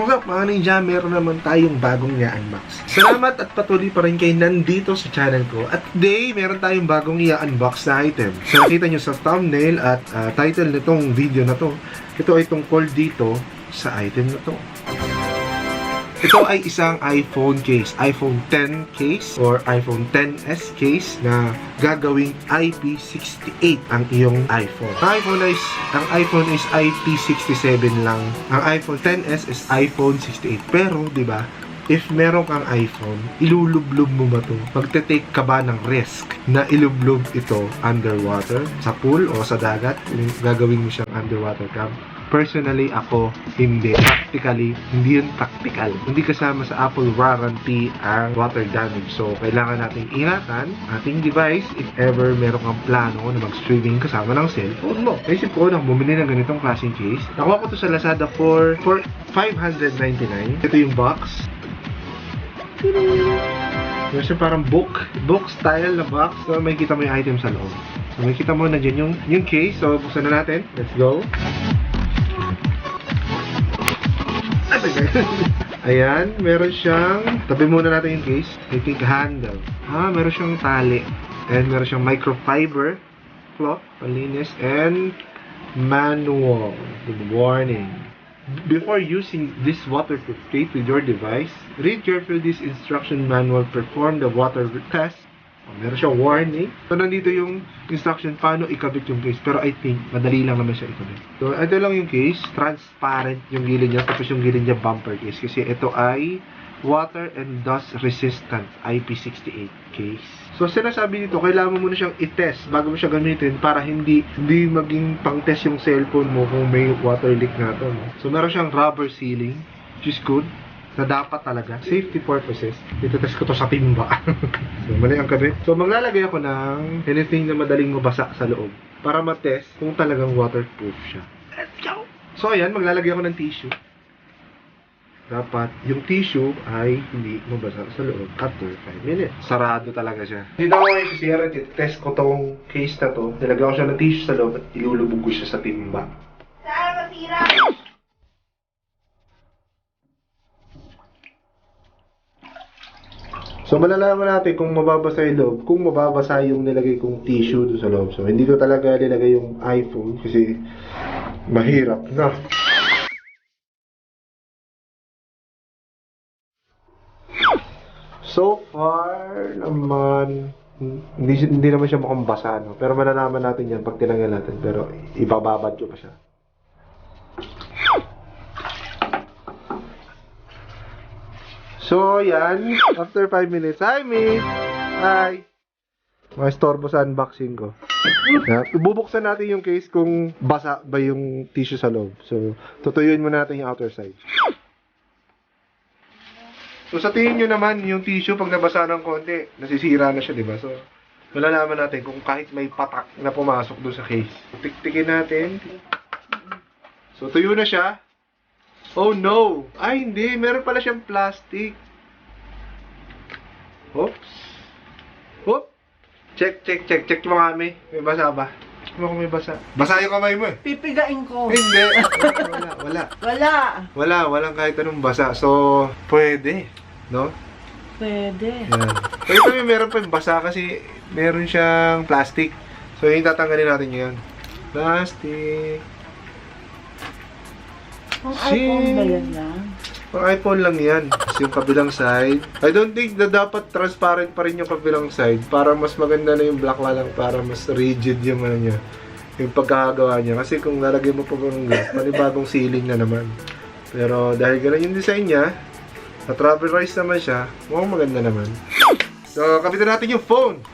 What's up mga ninja? Meron naman tayong bagong i-unbox. Salamat at patuloy pa rin kayo nandito sa channel ko. At today, meron tayong bagong i-unbox na item. So nakita nyo sa thumbnail at title nitong video na to, ito ay tungkol dito sa item na to. Ito ay isang iPhone case, iPhone X case or iPhone XS case na gagawing IP68 ang iyong iPhone. Ang iPhone is IP67 lang. Ang iPhone XS is iPhone 68. Pero, di ba, if meron kang iPhone, ilulublob mo ba ito? Magte-take ka ba ng risk na ilublob ito underwater, sa pool o sa dagat? Kung gagawin mo siyang underwater cam? Personally, ako, hindi. Practically, hindi yun practical. Hindi kasama sa Apple warranty ang water damage. So, kailangan nating ingatan ating device if ever meron kang plano na mag-streaming kasama ng cellphone mo. Naisip ko na bumili ng ganitong klaseng case. Nakuha ko to sa Lazada for $599. Ito yung box. Meron siya parang book style na box. So, may kita mo yung item sa loob. So, may kita mo na dyan yung case. So, buksan na natin. Let's go. Ayan, meron siyang, tabi muna natin yung case. I think handle. Meron siyang tali. And meron siyang microfiber cloth, palinis, and manual. Good warning. Before using this waterproof case with your device, read carefully this instruction manual. Perform the water test. Meron siyang warning. So, nandito yung instruction paano ikabit yung case. Pero I think, madali lang naman siya ikabit. So, ito lang yung case. Transparent yung gilid niya. Tapos yung gilid niya bumper case. Kasi ito ay water and dust resistant IP68 case. So, sinasabi dito, kailangan mo muna siyang i-test bago mo siya gamitin para hindi maging pang-test yung cellphone mo kung may water leak na ito. No? So, meron siyang rubber sealing, which is good. Na dapat talaga. Safety purposes. Ito test ko to sa timba. So, mali ang kabit. So, maglalagay ako ng anything na madaling mabasa sa loob para matest kung talagang waterproof siya. Let's go! So, ayan. Maglalagay ako ng tissue. Dapat yung tissue ay hindi mabasa sa loob after 5 minutes. Sarado talaga siya. Dito ako ngayon sa CR. Test ko tong case na to. Nilagyan ko siya ng tissue sa loob at ilulubog ko siya sa timba. Saan masira? So, malalaman natin kung mababasa yung loob, kung mababasa yung nilagay kong tissue doon sa loob. So, hindi ko talaga nilagay yung iPhone kasi mahirap na. So far naman, hindi naman siya mukhang basa, no? Pero malalaman natin yan pag tinanggal natin. Pero ibababad ko pa siya. So, yan. After 5 minutes. Hi, Miss! Hi! Maistorbo sa unboxing ko. Bubuksan natin yung case kung basa ba yung tissue sa loob. So, tutuyuin mo natin yung outer side. So, sa tingin nyo naman, yung tissue, pag nabasa ng konti, nasisira na siya, diba? So, malalaman natin kung kahit may patak na pumasok doon sa case. Tiktikin natin. So, tuyo na siya. Oh no! Ay, hindi. Meron pala siyang plastic. Oops. Oop. Check mo kami. May basa ba? Check mo kung may basa. Basa yung kamay mo eh. Pipigain ko. Hindi. Wala. Walang kahit anong basa. So, pwede. No? Pwede. Yan. So, ito meron pa yung basa kasi meron siyang plastic. So, yung tatanggalin natin yun. Plastic. Ang iPhone ba yan lang? Pang iPhone lang yan. Kasi yung kabilang side. I don't think na dapat transparent pa rin yung kabilang side. Para mas maganda na yung black lang. Para mas rigid yung ano niya. Yung pagkakagawa niya. Kasi kung lalagay mo pa ng glass, panibagong ceiling na naman. Pero dahil ganun yung design niya, at rubberized naman siya, mukhang maganda naman. So, kapitan natin yung phone.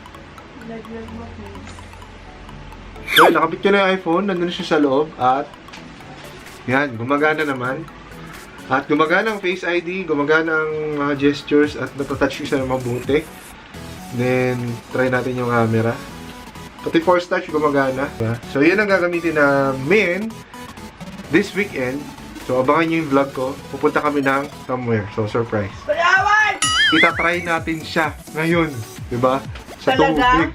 Lagyan mo, please. So, nakabit ko na yung iPhone. Nandun siya sa loob. At yan, gumagana naman. At gumagana ang Face ID, gumagana ang mga gestures at natatouch ko siya ng mabuti. Then, try natin yung camera. Pati force touch gumagana. So, yan ang gagamitin namin this weekend. So, abangan nyo yung vlog ko. Pupunta kami ng somewhere. So, surprise. Palawan! Itatry natin siya ngayon. Diba? Sa Talaga? tubig.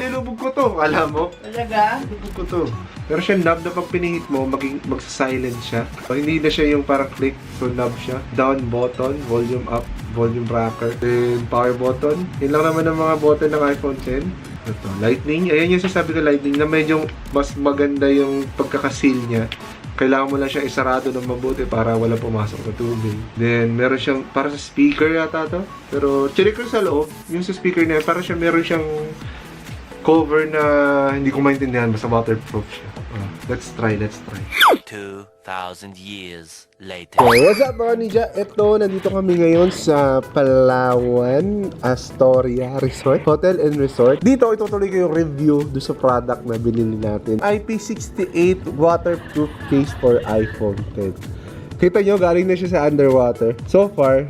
Lilubog ko to. Alam mo? Talaga? Lilubog ko to. Pero siya knob na pag pinihit mo, magsa-silent siya. So, hindi na siya yung parang click, so knob siya. Down button, volume up, volume rocker, then power button. Yun lang naman ang mga button ng iPhone 10. Ito, lightning. Ayan yung sasabi ko lightning na medyo mas maganda yung pagkakasil niya. Kailangan mo lang siyang isarado ng mabuti para wala pumasok na tubig. Then, meron siyang, para sa speaker yata to. Pero, check ko sa loob, yung sa speaker na yan, para siya meron siyang cover na hindi ko maintindihan, basta waterproof siya. Let's try. 2,000 years later. So, what's up mga ninja? Ito, nandito kami ngayon sa Palawan Astoria Resort, Hotel and Resort. Dito, itutuloy ko yung review do sa product na binili natin. IP68 waterproof case for iPhone 10. Kita nyo, galing na siya sa underwater. So far,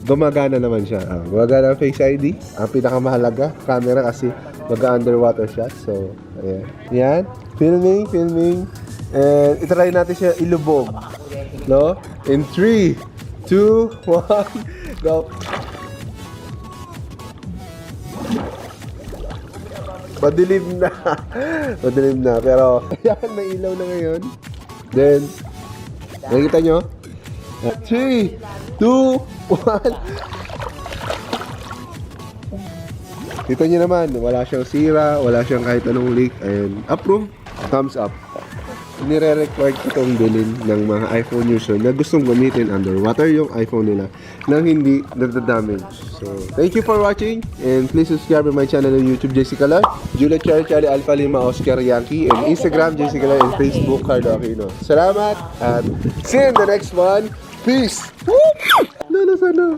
gumagana naman siya. Gumagana ang Face ID. Ang pinakamahalaga, camera kasi mag-underwater siya. So, ayan. Yan. Filming. And itry natin siya ilubog. No? In 3, 2, 1, go. Madilim na. Madilim na. Pero, ayan, may ilaw na ngayon. Then, nakikita nyo? 3, 2, 1. Kita nyo naman, wala siyang sira, wala siyang kahit anong leak. And approve, thumbs up. Nire-record ko itong bilhin ng mga iPhone user na gustong gamitin underwater yung iPhone nila nang hindi nagda-damage. So, thank you for watching and please subscribe to my channel on YouTube, Jessica Lar, Juliet Charlie Alpha Lima Oscar Yankee, and Instagram, Jessica Lar, and Facebook, Carlo Aquino. Salamat at see you in the next one. Peace! Woo! Lalo sana!